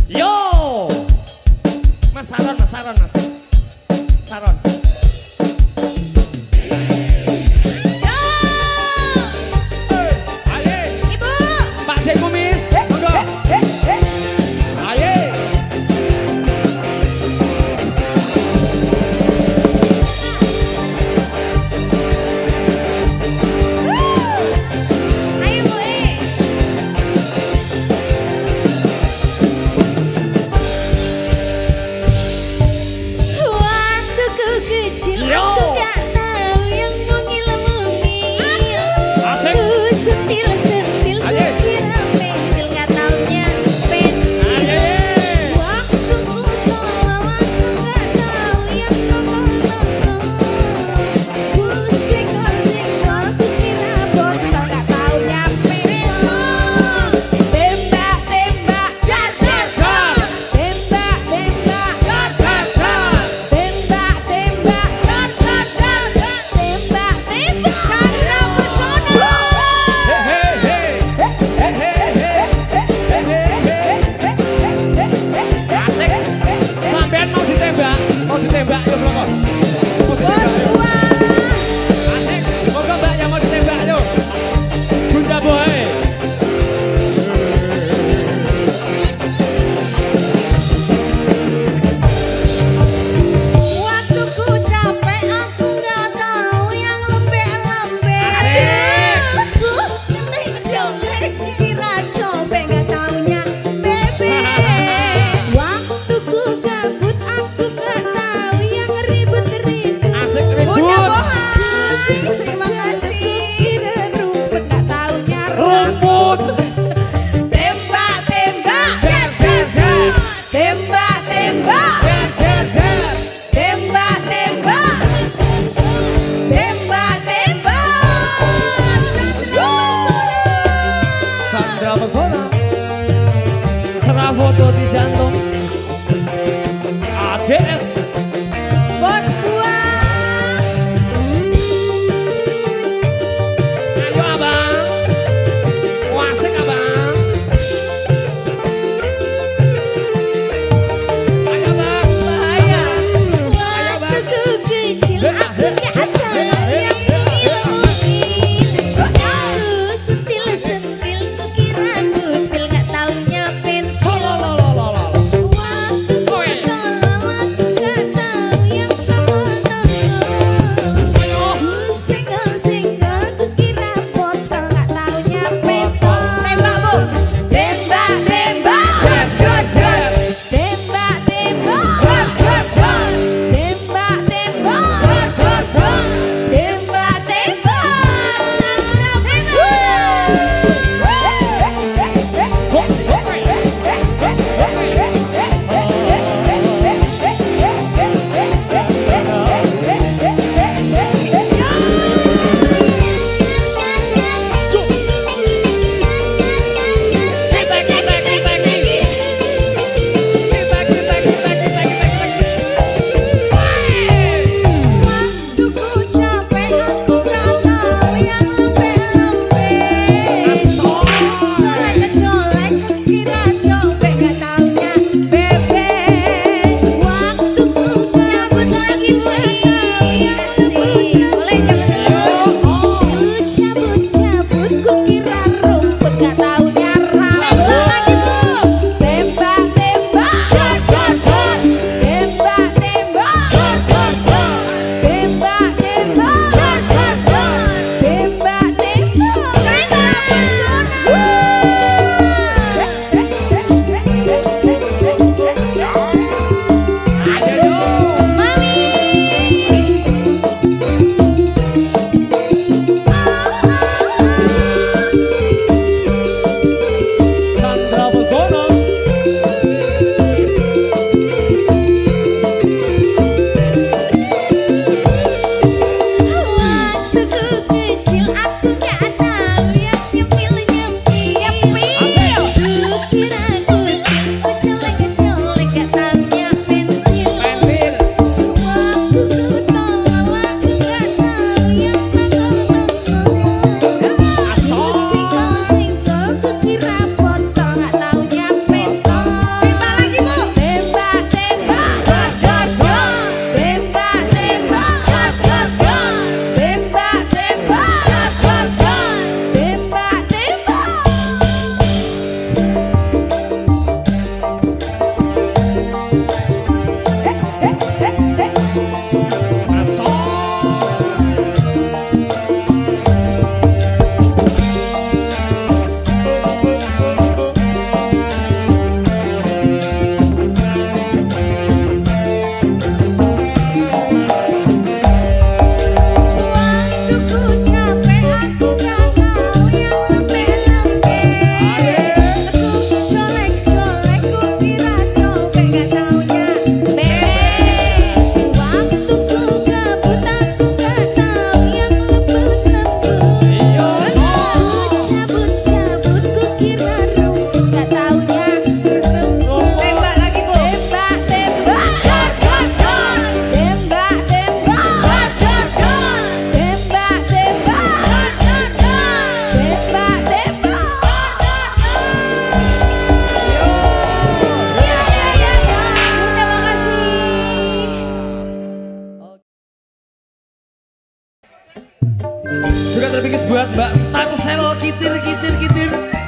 Yo, Mas Saron, Mas Saron, Mas Saron. Cerah foto di jantung AJS bos gua. Ayo abang, wasik abang. Ayo abang, bahaya. Ayo abang. Kecil aku gak ada yang ilmu. Aku sentil-sentil kukira ku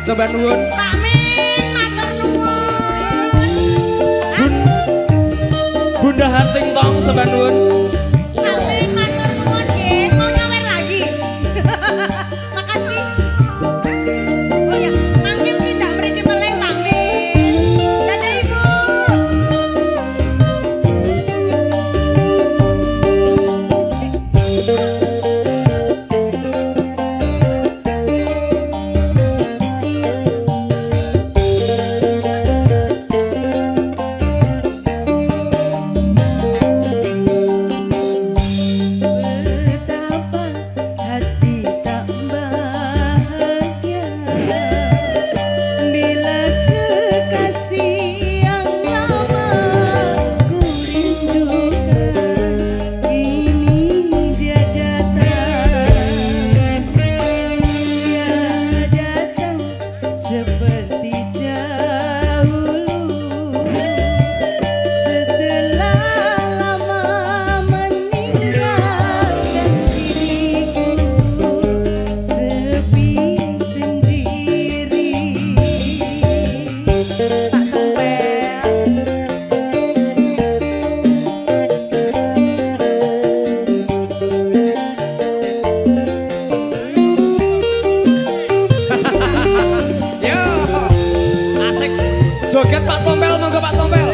Sobat nuwun. Pak Min, matur nuwun. Bunda Hanting Tong, sobat nuwun. Pak Min, matur nuwun nggih. Mau nyawer lagi. Makasih. Oh ya, mangke tindak mriki meleh Pak Min. Dadah Ibu. Joget Pak Tompel, monggo Pak Tompel.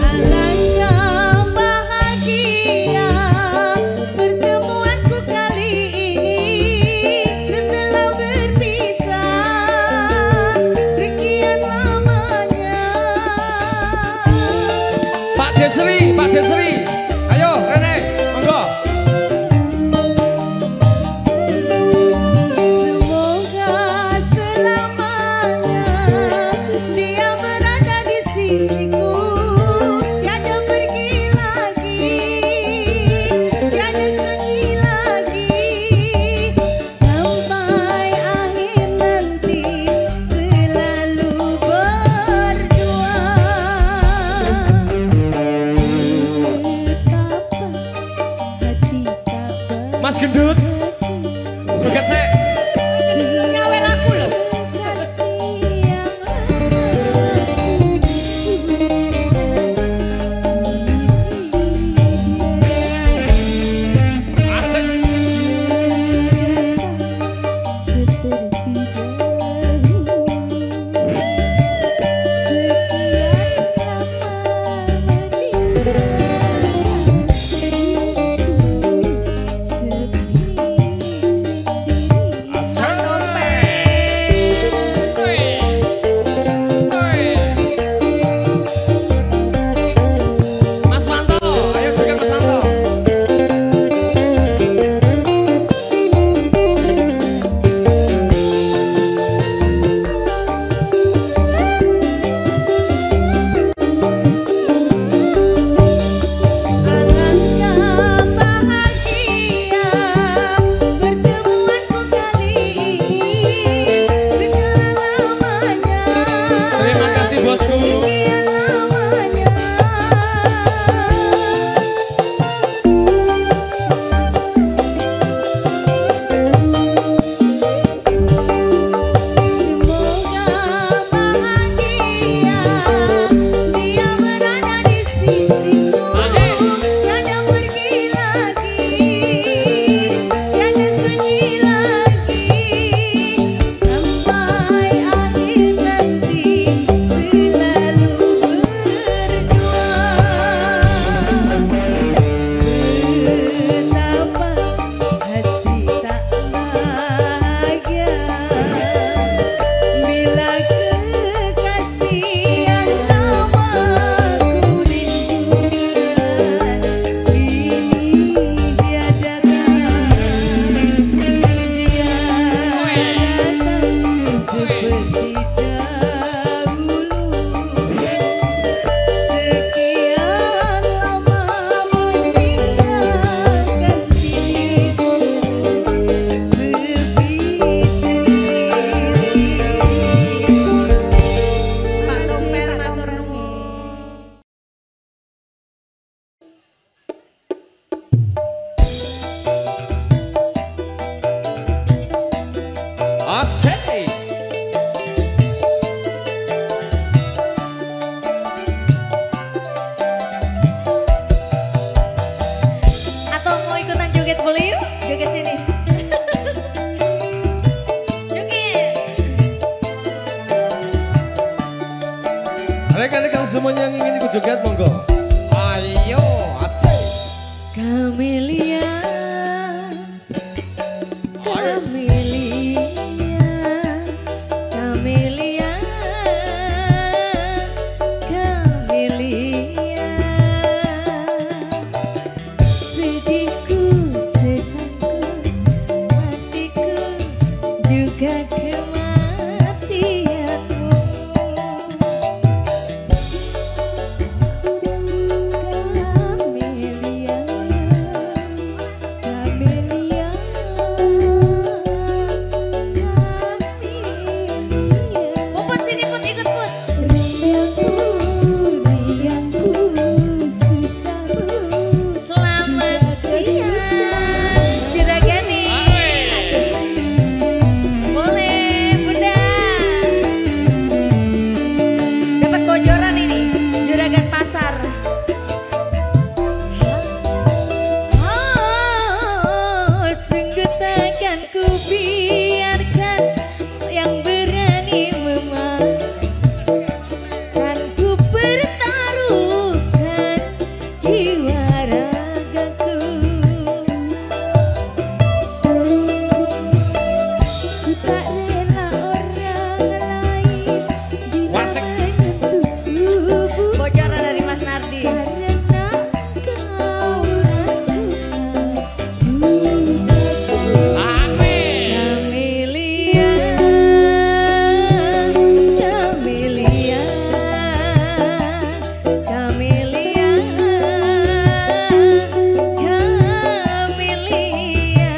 Alangkah bahagia pertemuanku kali ini setelah berpisah sekian lamanya. Pak Desri, Pak Desri. Ayo Rene, monggo. Mas Gendut, joget sih. Nyawer aku loh. Asik. Asik. Atau mau ikutan joget boleh yuk? Joget sini. Joget. Rekan-rekan semuanya yang ingin ikut joget monggo. Ayo, asik. Kamelia, Kamelia, Kamelia, Kamelia. Sedihku, senangku, hatiku, juga kematianmu. Kamelia, Kamelia, Kamelia. Puput sini put ikut put. Riangku, riangku, susahku. Selamat siang, Juragani. Boleh Bunda. Dapat bocoran ini, Juragan Pasar. Oh, sungguh takkan ku biarkan yang berani memar. Kan ku pertaruhkan jiwa ragaku. Ku tak rela orang lain Wasik. menyentuh tubuh. Bocoran dari Mas Nardi. Karena kau rasakan Amin. Kamelia, Kamelia, Kamelia, Kamelia.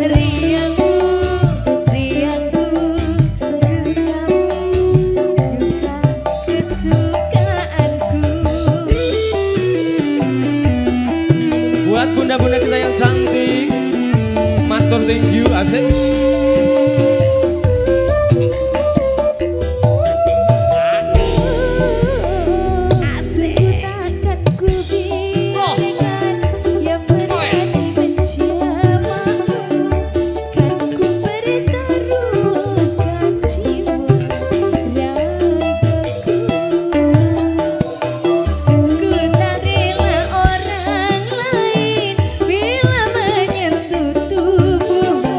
Riangku, riangku, riangku, juga kesukaanku. Buat bunda-bunda kita yang cantik, matur thank you, asik. Takkan ku biarkan yang berani menjamahmu. Kan ku pertaruhkan jiwa ragaku. Ku tak rela orang lain bila menyentuh tubuhmu.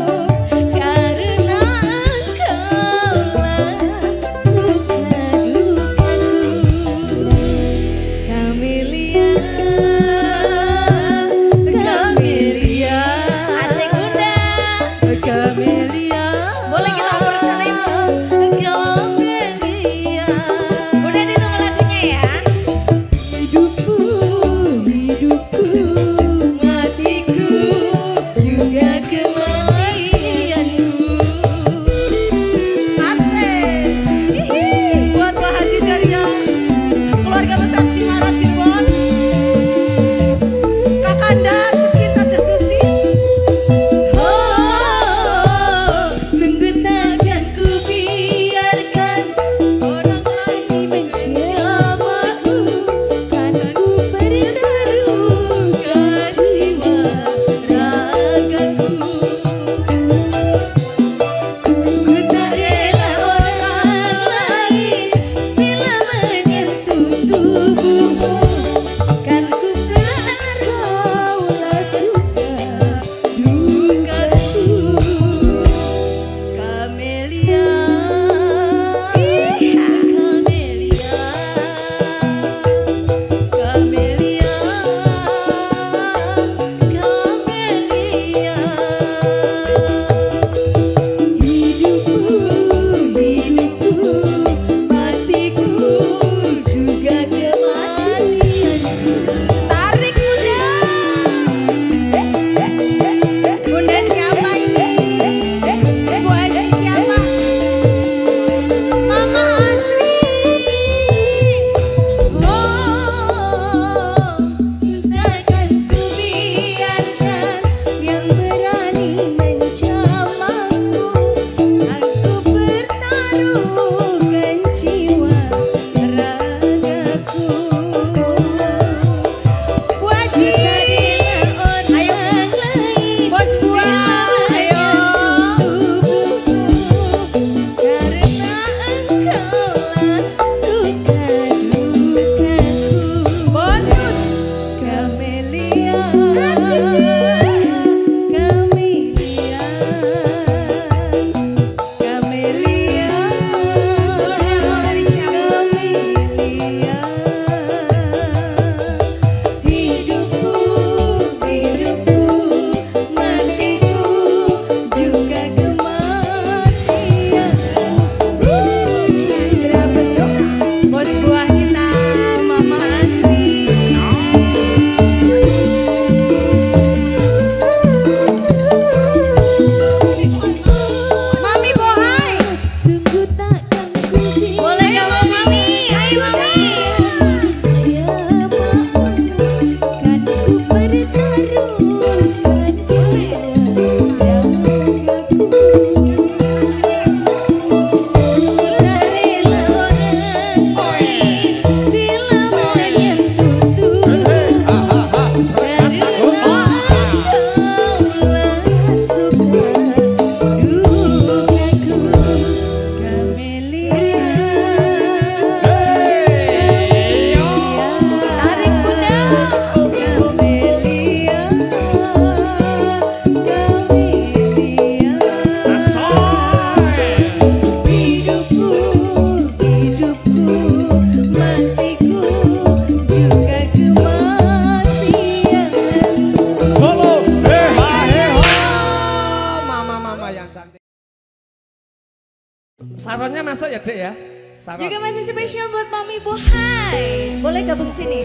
Saronnya masuk ya Dek ya. Saron. Juga masih spesial buat Mami Bohai. Boleh gabung sini.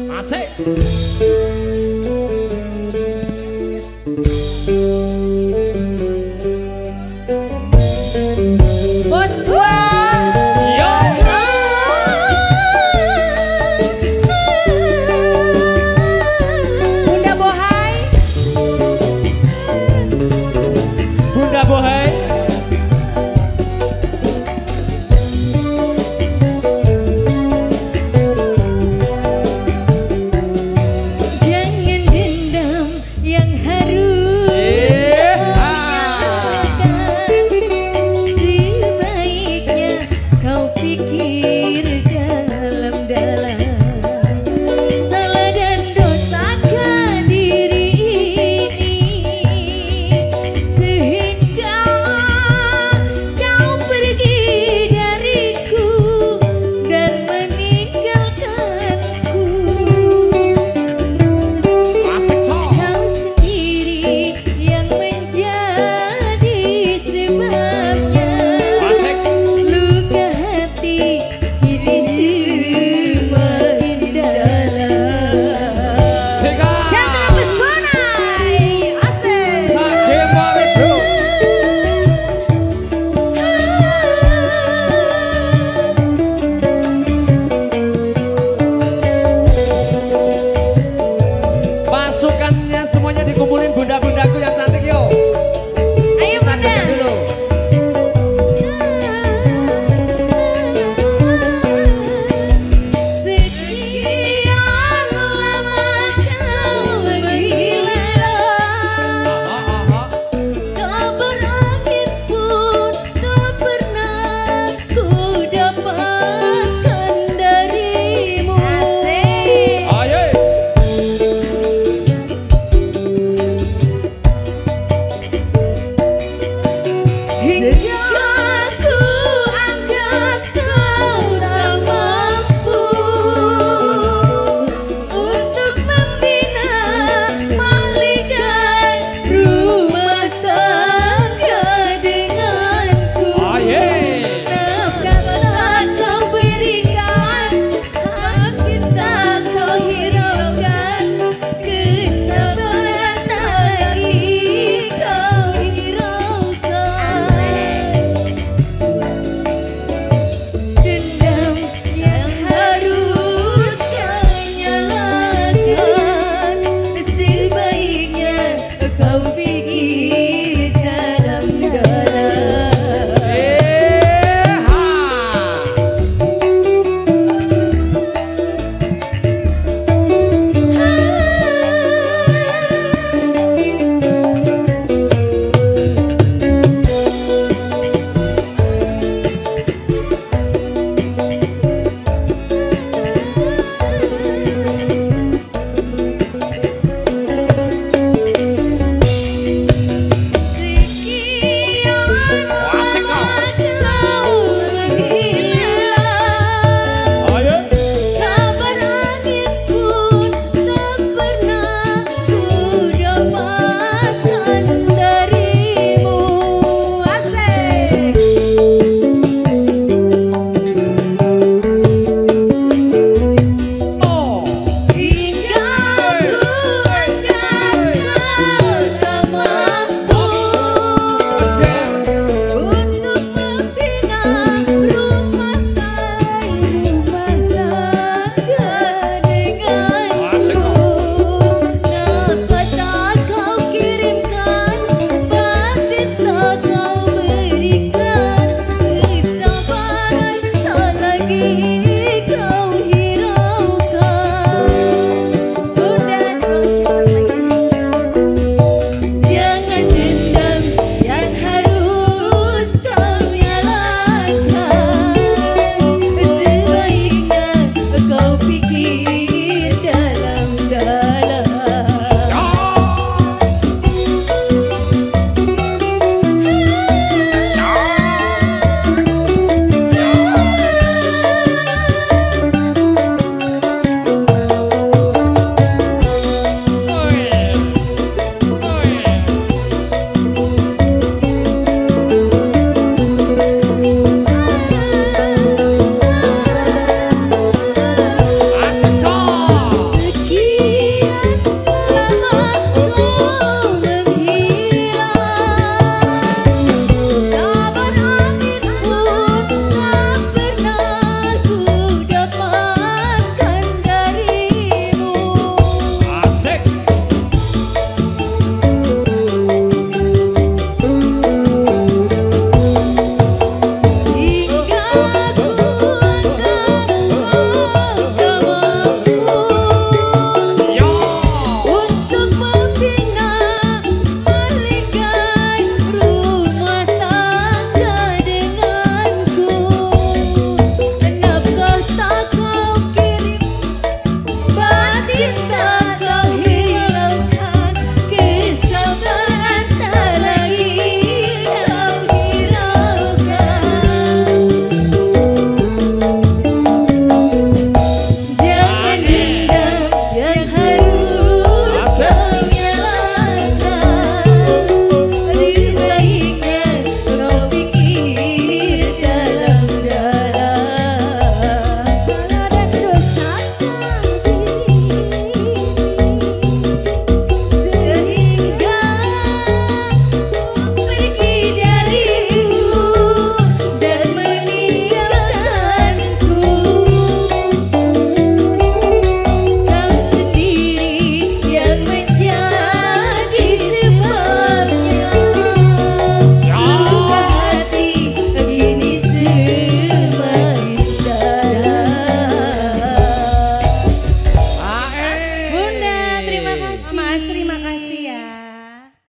Masih. Bos buah. Yo. Bunda Bohai. Bunda Bohai. Jangan dendam yang harus sebaiknya kau pikir dalam-dalam. Salah dan dosakan diri ini sehingga kau pergi dariku dan meninggalkanku. Asik sok. Kau sendiri yang menjadi sebabnya. Asik. Luka hati kini semakin dalam. Sika. Chandra Pesonai. Asik. Sage Mawedo. Pasukannya semuanya dikumpulin bunda-bundaku yang cantik yo. Ayo Kita Bunda. joget dulu. Sekian lama kau menghilang, tak berangin pun tak pernah ku dapatkan darimu. Ayo. Hingga ku anggap kau tak mampu untuk membina mahligai rumah tangga denganku. Ayo. Nafkahlah kau berikan, hak kita kau hiraukan, kesabaran lagi kau hiraukan. Dendam yang harus kau nyalakan, sebaiknya kau